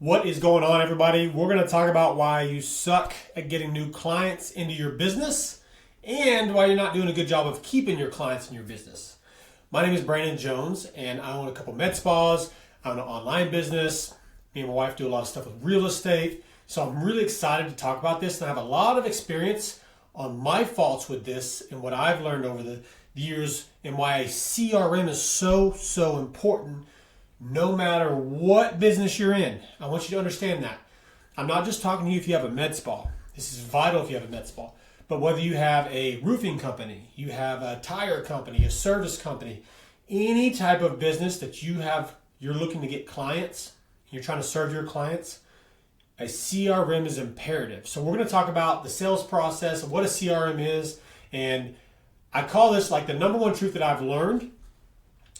What is going on, everybody? We're going to talk about why you suck at getting new clients into your business and why you're not doing a good job of keeping your clients in your business. My name is Brandon Jones, and I own a couple med spas. I own an online business. Me and my wife do a lot of stuff with real estate. So I'm really excited to talk about this, and I have a lot of experience on my faults with this and what I've learned over the years and why a CRM is so important no matter what business you're in. I want you to understand that. I'm not just talking to you if you have a med spa. This is vital if you have a med spa. But whether you have a roofing company, you have a tire company, a service company, any type of business that you're looking to get clients, you're trying to serve your clients, a CRM is imperative. So we're going to talk about the sales process of what a CRM is. And I call this like the number one truth that I've learned,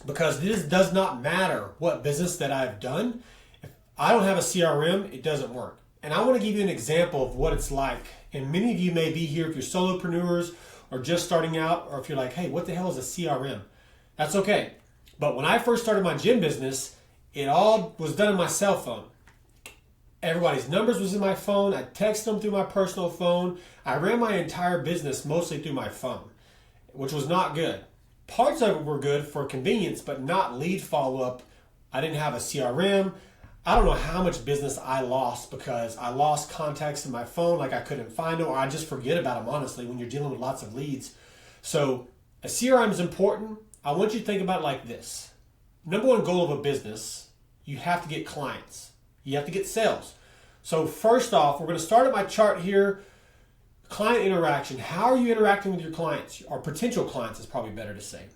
because this does not matter what business that I've done. If I don't have a CRM, it doesn't work. And I want to give you an example of what it's like. And many of you may be here if you're solopreneurs or just starting out, or if you're like, hey, what the hell is a CRM? That's okay. But when I first started my gym business, it all was done on my cell phone. Everybody's numbers was in my phone. I texted them through my personal phone. I ran my entire business mostly through my phone, which was not good. Parts of it were good for convenience, but not lead follow-up. I didn't have a CRM. I don't know how much business I lost because I lost contacts in my phone, like I couldn't find them, or I just forget about them, honestly, when you're dealing with lots of leads. So a CRM is important. I want you to think about it like this. Number one goal of a business, you have to get clients. You have to get sales. So first off, we're going to start at my chart here. Client interaction. How are you interacting with your clients? Or potential clients is probably better to say.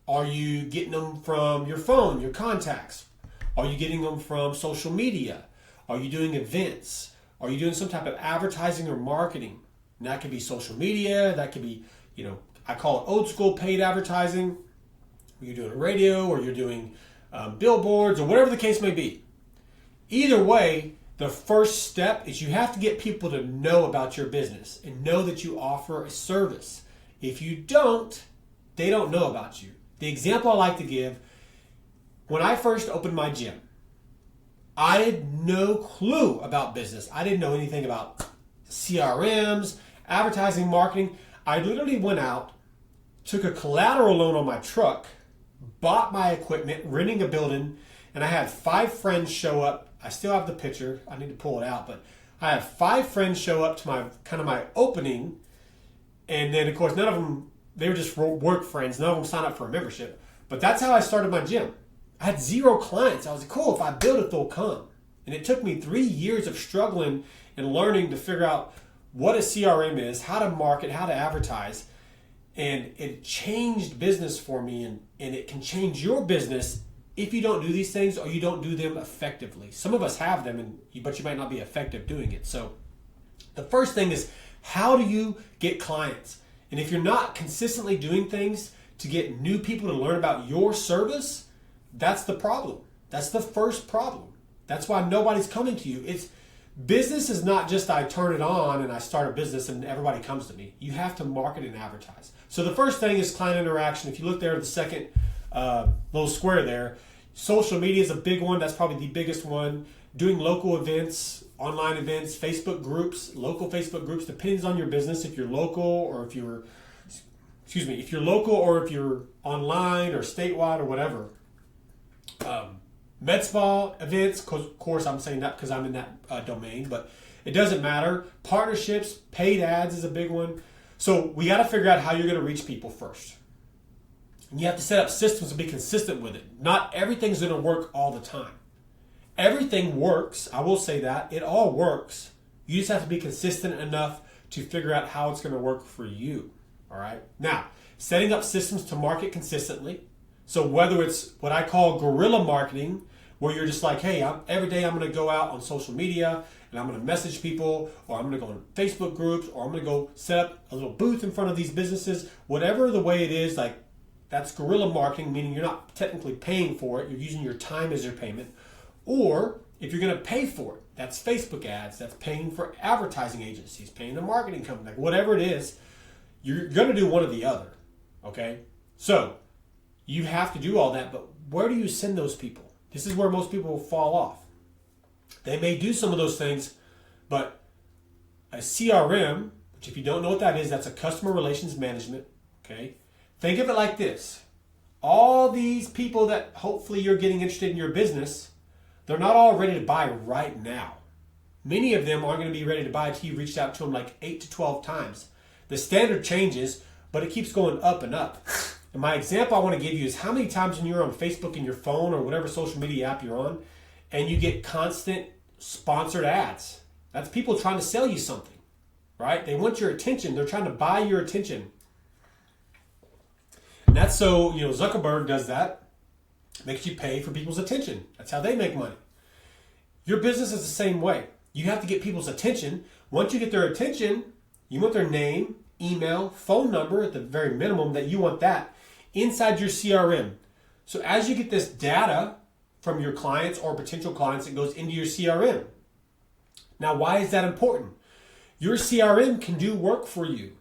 Are you getting them from your phone, your contacts? Are you getting them from social media? Are you doing events? Are you doing some type of advertising or marketing? And that could be social media. That could be, I call it old school paid advertising. You're doing radio, or you're doing billboards, or whatever the case may be. Either way, the first step is you have to get people to know about your business and know that you offer a service. If you don't, they don't know about you. The example I like to give, when I first opened my gym, I had no clue about business. I didn't know anything about CRMs, advertising, marketing. I literally went out, took a collateral loan on my truck, bought my equipment, renting a building, and I had 5 friends show up. I still have the picture. I need to pull it out, but I have 5 friends show up to my opening, and then of course none of them, they were just work friends. None of them signed up for a membership. But that's how I started my gym. I had 0 clients. I was like, cool, if I build it, they'll come. And it took me 3 years of struggling and learning to figure out what a CRM is, how to market, how to advertise. And it changed business for me, and it can change your business if you don't do these things or you don't do them effectively. Some of us have them, but you might not be effective doing it. So the first thing is, how do you get clients? And if you're not consistently doing things to get new people to learn about your service, that's the problem. That's the first problem. That's why nobody's coming to you. Business is not just I turn it on and I start a business and everybody comes to me. You have to market and advertise. So the first thing is client interaction. If you look there at the second little square there, social media is a big one. That's probably the biggest one. Doing local events, online events, Facebook groups, local Facebook groups, depends on your business. If you're local or if you're online or statewide or whatever. Med spa events, of course I'm saying that because I'm in that domain, but it doesn't matter. Partnerships, paid ads is a big one. So we got to figure out how you're going to reach people first. And you have to set up systems to be consistent with it. Not everything's going to work all the time. Everything works. I will say that. It all works. You just have to be consistent enough to figure out how it's going to work for you. All right. Now, setting up systems to market consistently. So whether it's what I call guerrilla marketing, where you're just like, hey, every day I'm going to go out on social media and I'm going to message people, or I'm going to go in Facebook groups, or I'm going to go set up a little booth in front of these businesses. Whatever the way it is, like, that's guerrilla marketing, meaning you're not technically paying for it. You're using your time as your payment. Or if you're going to pay for it, that's Facebook ads. That's paying for advertising agencies, paying a marketing company, like whatever it is, you're going to do one or the other. Okay? So you have to do all that, but where do you send those people? This is where most people will fall off. They may do some of those things, but a CRM, which if you don't know what that is, that's a customer relations management, okay? Think of it like this. All these people that hopefully you're getting interested in your business, they're not all ready to buy right now. Many of them aren't going to be ready to buy until you reached out to them like 8 to 12 times. The standard changes, but it keeps going up and up. And my example I want to give you is how many times when you're on Facebook in your phone or whatever social media app you're on, and you get constant sponsored ads. That's people trying to sell you something, right? They want your attention. They're trying to buy your attention. And that's so, Zuckerberg does that. Makes you pay for people's attention. That's how they make money. Your business is the same way. You have to get people's attention. Once you get their attention, you want their name, email, phone number at the very minimum that you want that inside your CRM. So as you get this data from your clients or potential clients, it goes into your CRM. Now, why is that important? Your CRM can do work for you.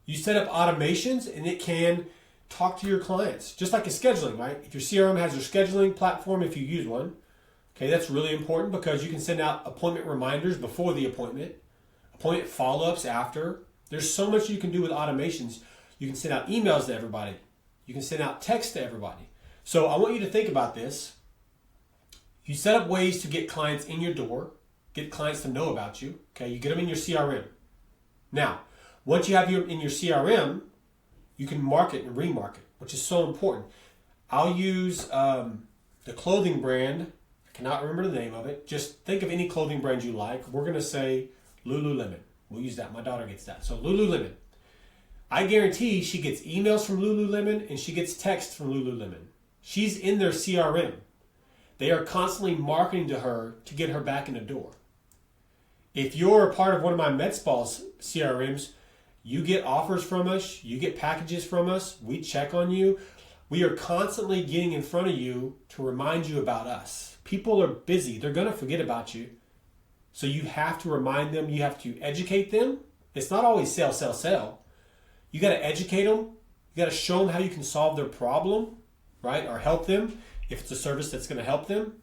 You set up automations and it can talk to your clients, just like a scheduling, right? If your CRM has your scheduling platform, if you use one, okay, that's really important because you can send out appointment reminders before the appointment follow-ups after. There's so much you can do with automations. You can send out emails to everybody. You can send out text to everybody. So I want you to think about this. You set up ways to get clients in your door, get clients to know about you. Okay, you get them in your CRM. Now, once you have them in your CRM, you can market and remarket, which is so important. I'll use the clothing brand. I cannot remember the name of it. Just think of any clothing brand you like. We're going to say Lululemon. We'll use that. My daughter gets that. So Lululemon. I guarantee she gets emails from Lululemon and she gets texts from Lululemon. She's in their CRM. They are constantly marketing to her to get her back in the door. If you're a part of one of my MedSpa's CRMs, you get offers from us, you get packages from us, we check on you. We are constantly getting in front of you to remind you about us. People are busy. They're going to forget about you. So you have to remind them. You have to educate them. It's not always sell, sell, sell. You got to educate them. You got to show them how you can solve their problem, right? Or help them if it's a service that's going to help them.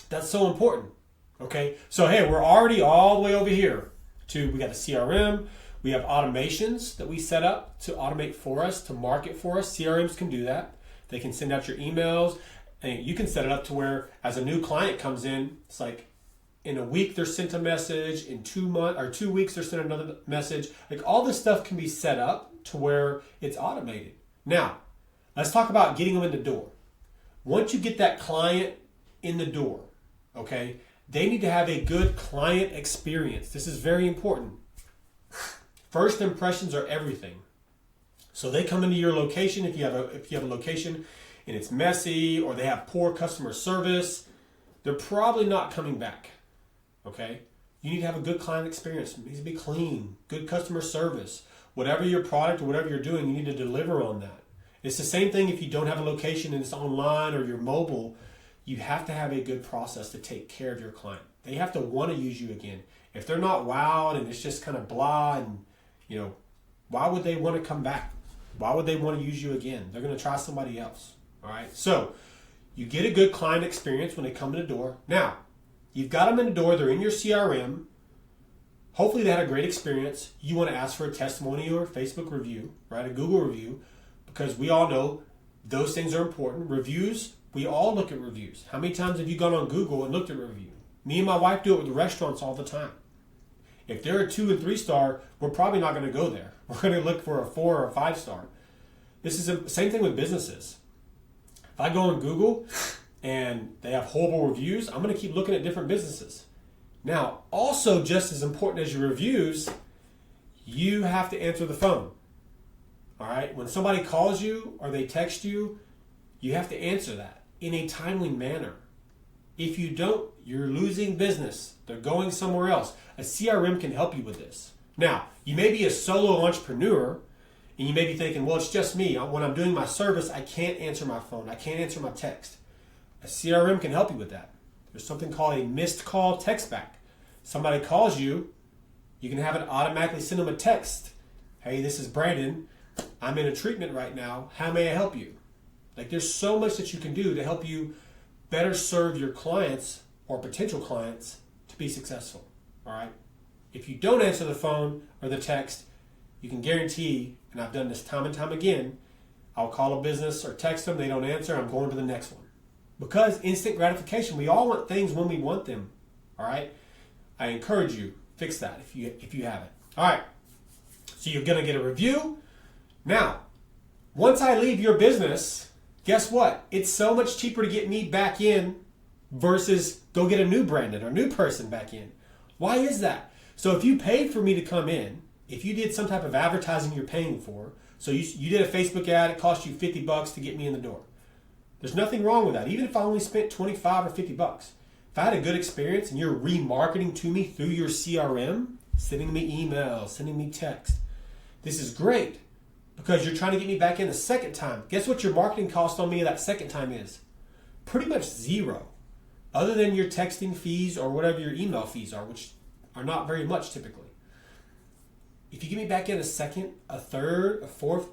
That's so important. Okay. So, hey, we're already all the way over here we got a CRM. We have automations that we set up to automate for us, to market for us. CRMs can do that. They can send out your emails. And you can set it up to where as a new client comes in, it's like in a week they're sent a message, in 2 months or 2 weeks they're sent another message. Like all this stuff can be set up to where it's automated. Now, let's talk about getting them in the door. Once you get that client in the door, okay, they need to have a good client experience. This is very important. First impressions are everything. So they come into your location, if you have a location and it's messy or they have poor customer service, they're probably not coming back. Okay? You need to have a good client experience. It needs to be clean, good customer service. Whatever your product or whatever you're doing, you need to deliver on that. It's the same thing if you don't have a location and it's online or you're mobile. You have to have a good process to take care of your client. They have to want to use you again. If they're not wowed and it's just kind of blah and, why would they want to come back? Why would they want to use you again? They're going to try somebody else. All right. So you get a good client experience when they come in the door. Now, you've got them in the door. They're in your CRM. Hopefully they had a great experience. You want to ask for a testimonial or a Facebook review, right? A Google review, because we all know those things are important. Reviews, we all look at reviews. How many times have you gone on Google and looked at a review? Me and my wife do it with the restaurants all the time. If they're a 2 and 3 star, we're probably not going to go there. We're going to look for a 4 or a 5 star. This is the same thing with businesses. If I go on Google and they have horrible reviews, I'm going to keep looking at different businesses. Now, also just as important as your reviews, you have to answer the phone. All right? When somebody calls you or they text you, you have to answer that in a timely manner. If you don't, you're losing business. They're going somewhere else. A CRM can help you with this. Now, you may be a solo entrepreneur and you may be thinking, well, it's just me. When I'm doing my service, I can't answer my phone. I can't answer my text. A CRM can help you with that. There's something called a missed call text back. Somebody calls you, you can have it automatically send them a text. Hey, this is Brandon. I'm in a treatment right now. How may I help you? Like there's so much that you can do to help you better serve your clients or potential clients to be successful. All right. If you don't answer the phone or the text, you can guarantee, and I've done this time and time again, I'll call a business or text them, they don't answer, I'm going to the next one. Because instant gratification, we all want things when we want them. All right. I encourage you, fix that if you haven't. All right. So you're going to get a review. Now, once I leave your business, guess what? It's so much cheaper to get me back in versus go get a new Brandon or new person back in. Why is that? So if you paid for me to come in, if you did some type of advertising you're paying for, so you did a Facebook ad, it cost you $50 to get me in the door. There's nothing wrong with that. Even if I only spent $25 or $50. If I had a good experience and you're remarketing to me through your CRM, sending me emails, sending me text, this is great because you're trying to get me back in the second time. Guess what your marketing cost on me that second time is? Pretty much zero. Other than your texting fees or whatever your email fees are, which are not very much typically. If you get me back in a second, a third, a fourth,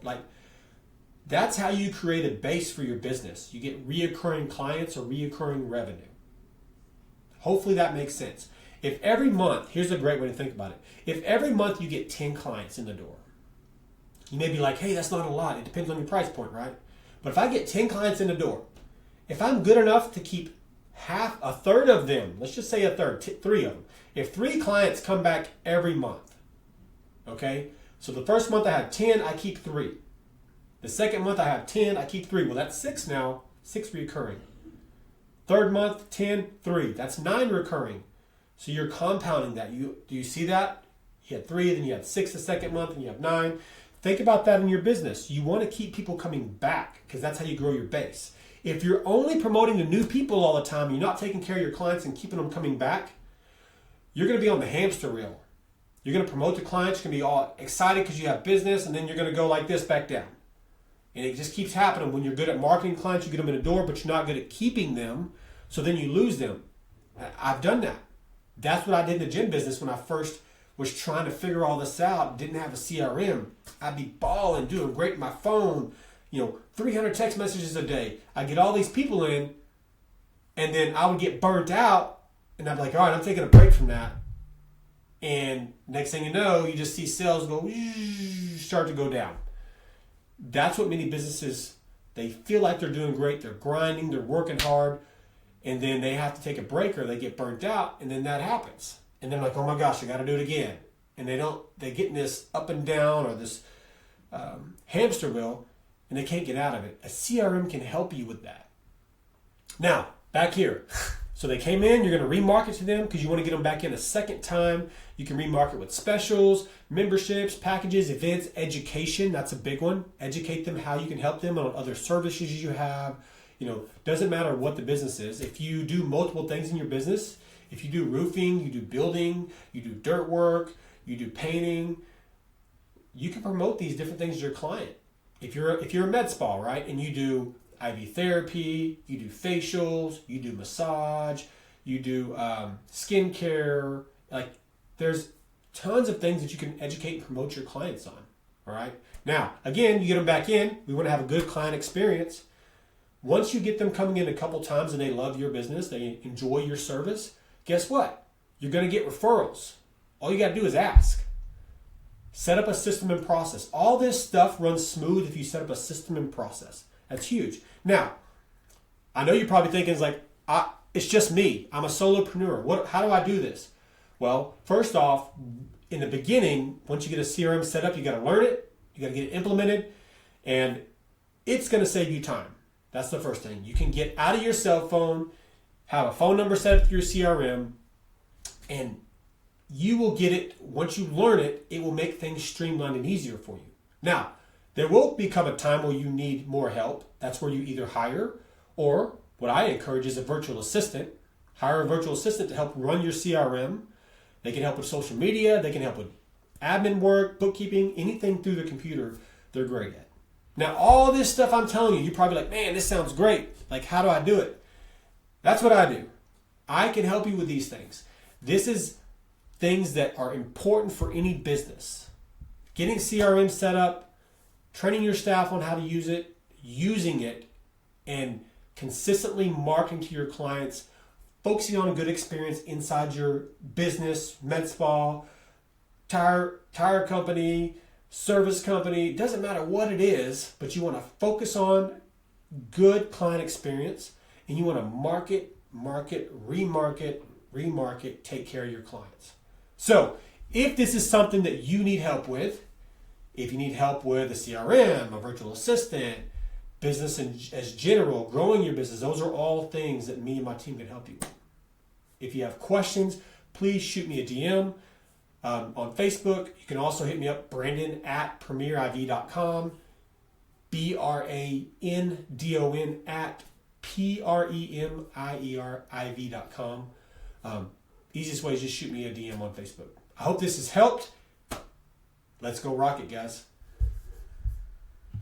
that's how you create a base for your business. You get reoccurring clients or reoccurring revenue. Hopefully that makes sense. If every month, here's a great way to think about it. If every month you get 10 clients in the door, you may be like, hey, that's not a lot. It depends on your price point, right? But if I get 10 clients in the door, if I'm good enough to keep a third of them, let's just say a third, 3 of them. If 3 clients come back every month, okay? So the first month I have 10, I keep 3. The second month I have 10, I keep 3. Well, that's 6 now, 6 recurring. Third month, 10, 3. That's 9 recurring. So you're compounding that. Do you see that? You had 3, then you had 6 the second month, and you have 9. Think about that in your business. You want to keep people coming back because that's how you grow your base. If you're only promoting to new people all the time, you're not taking care of your clients and keeping them coming back, you're going to be on the hamster wheel. You're going to promote the clients, you're going to be all excited because you have business, and then you're going to go like this back down. And it just keeps happening. When you're good at marketing clients, you get them in the door, but you're not good at keeping them, so then you lose them. I've done that. That's what I did in the gym business when I first was trying to figure all this out, didn't have a CRM. I'd be balling, doing great with my phone, 300 text messages a day. I get all these people in, and then I would get burnt out, and I'd be like, all right, I'm taking a break from that. And next thing you know, you just see sales start to go down. That's what many businesses, they feel like they're doing great, they're grinding, they're working hard, and then they have to take a break or they get burnt out, and then that happens. And they're like, oh my gosh, I got to do it again. And they get in this up and down or this hamster wheel, and they can't get out of it. A CRM can help you with that. Now, back here. So they came in, you're going to remarket to them because you want to get them back in a second time. You can remarket with specials, memberships, packages, events, education. That's a big one. Educate them how you can help them on other services you have. Doesn't matter what the business is. If you do multiple things in your business, if you do roofing, you do building, you do dirt work, you do painting, you can promote these different things to your client. If you're a med spa, right, and you do IV therapy, you do facials, you do massage, you do skin care. There's tons of things that you can educate and promote your clients on. All right. Now, again, you get them back in. We want to have a good client experience. Once you get them coming in a couple times and they love your business, they enjoy your service, guess what? You're going to get referrals. All you got to do is ask. Set up a system and process. All this stuff runs smooth if you set up a system and process. That's huge. Now, I know you're probably thinking it's just me. I'm a solopreneur. How do I do this? Well, first off, in the beginning, once you get a CRM set up, you got to learn it. You got to get it implemented, and it's going to save you time. That's the first thing. You can get out of your cell phone, have a phone number set up through your CRM, and you will get it. Once you learn it, it will make things streamlined and easier for you. Now, there will become a time where you need more help. That's where you either hire, or what I encourage is a virtual assistant. Hire a virtual assistant to help run your CRM. They can help with social media. They can help with admin work, bookkeeping, anything through the computer. They're great at. Now, all this stuff I'm telling you, you're probably like, man, this sounds great. How do I do it? That's what I do. I can help you with these things. This is things that are important for any business. Getting CRM set up, training your staff on how to use it, using it, and consistently marketing to your clients focusing on a good experience inside your business, med spa, tire company, service company, doesn't matter what it is, but you want to focus on good client experience, and you want to market, remarket, take care of your clients. So if this is something that you need help with, if you need help with a CRM, a virtual assistant, business as general, growing your business, those are all things that me and my team can help you with. If you have questions, please shoot me a DM on Facebook. You can also hit me up, Brandon@premieriv.com, BRANDON@PREMIERIV.com. Easiest way is just shoot me a DM on Facebook. I hope this has helped. Let's go rock it, guys.